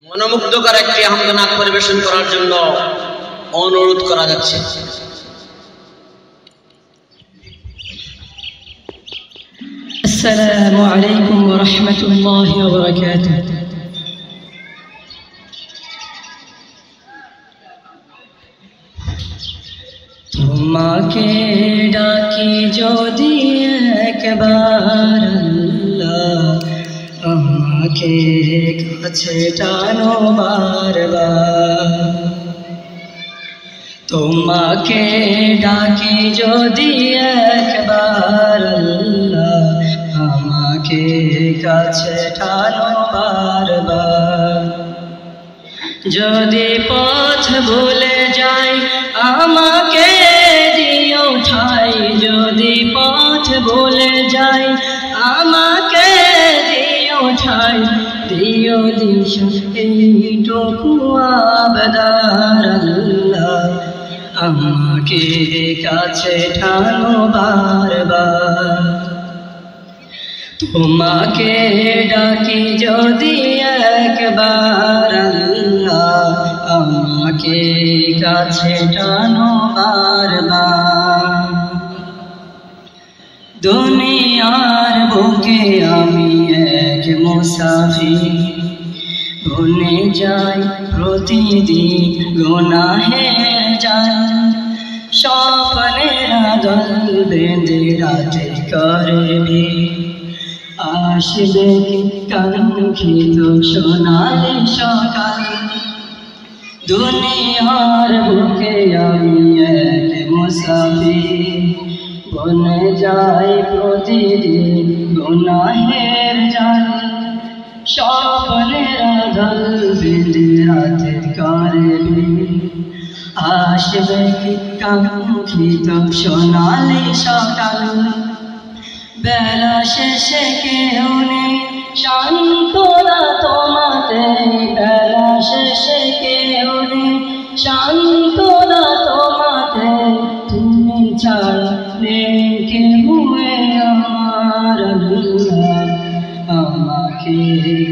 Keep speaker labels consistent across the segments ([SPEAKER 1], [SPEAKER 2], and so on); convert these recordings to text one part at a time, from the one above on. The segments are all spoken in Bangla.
[SPEAKER 1] মনোমুগ্ধকর একটি আহ্বান পরিবেশন করার জন্য অনুরোধ করা যাচ্ছে।
[SPEAKER 2] আসসালামু আলাইকুম ওয়া রাহমাতুল্লাহি ওয়া বারাকাতুহু। তোমাকে ডাকি যদি একবার আল্লাহ, আমাকে কাছে টানো বারবার। তোমাকে ডাকি যদি একবার আল্লাহ, আমাকে কাছে টানো বারবার। যদি পথ ভুলে যাই আমাকে দিও ঠাই, যদি পথ ভুলে যাই আমাকে দিও ঠাই, দিও দিশা এইটুকু আবদার আল্লাহ, আমাকে কাছে টানো বারবার। তোমাকে ডাকি যদি একবার আল্লাহ, আমাকে কাছে টানো বারবার। দুনিয়ার বুকে আমি এক মুসাফির, বনে যাই প্রতিদিন গুনাহের জাল। স্বপ্নের আদল বেঁধে রাতে করবি, আসবে কাঙ্ক্ষিত সোনালি সকাল। দুনিয়ার বুকে আমি এক মুসাফির, বনে যাই প্রতিদিন গুনাহের জাল। স্বপ্নের আদল বেঁধে রাতে করবি, আসবে কাঙ্ক্ষিত সোনালি সকাল। বেলা শেষে কেউ নেই সান্ত্বনা তোমাতে, বেলা শেষে কেউ নেই সান্ত্বনা তোমাতে। তুমি ছাড়া নেই কেউ আমার আল্লাহ, আমাকে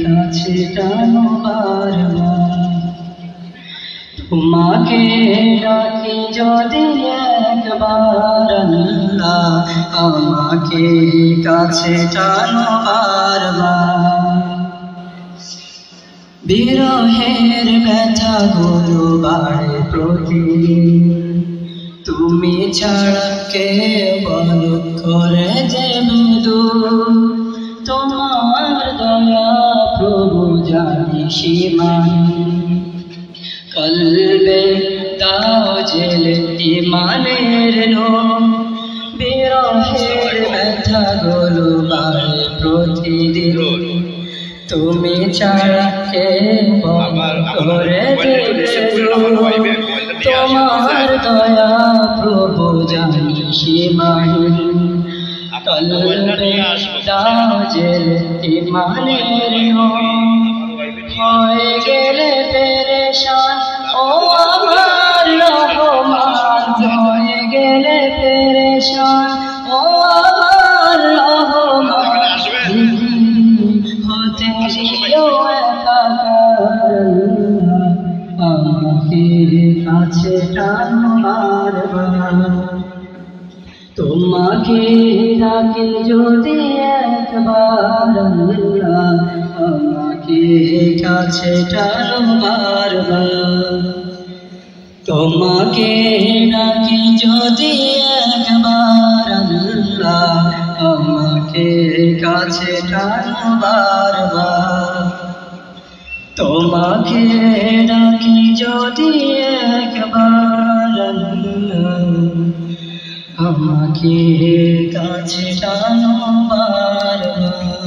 [SPEAKER 2] কাছে টানো বারবার। তোমাকে ডাকি যদি একবার আল্লাহ, আমাকে কাছে টানো বারবার। বিরহের ব্যথা গুলো বাড়ে প্রতিদিন, তুমি ছাড়া কে বল করে দেবে দূর। তোমার দয়া প্রভু জানি সীমাহীন, কলবে দাও জেলে ইমানের নূর। বিরহের ব্যথা গুলো বাড়ে প্রতিদিন, তুমি ছাড়া কে করে দেবে দূর। তোমার দয়া প্রভু জানি সীমাহীন, কলবে দাও জেলে ইমানের নূর। হয়ে গেলে পেরেশান ও আমার রহমান, হয়ে গেলে পেরেশান ও আমার রহমান। হতে দিও একাকার, আমাকে কাছে টানো বারবার। তোমাকে ডাকি যদি একবার আল্লাহ, আমাকে কাছে টানো বারবার। তোমাকে ডাকি যদি একবার আল্লাহ, আমাকে কাছে টানো বারবার। তোমাকে ডাকি যদি একবার আল্লাহ, আমাকে কাছে টানো বারবার।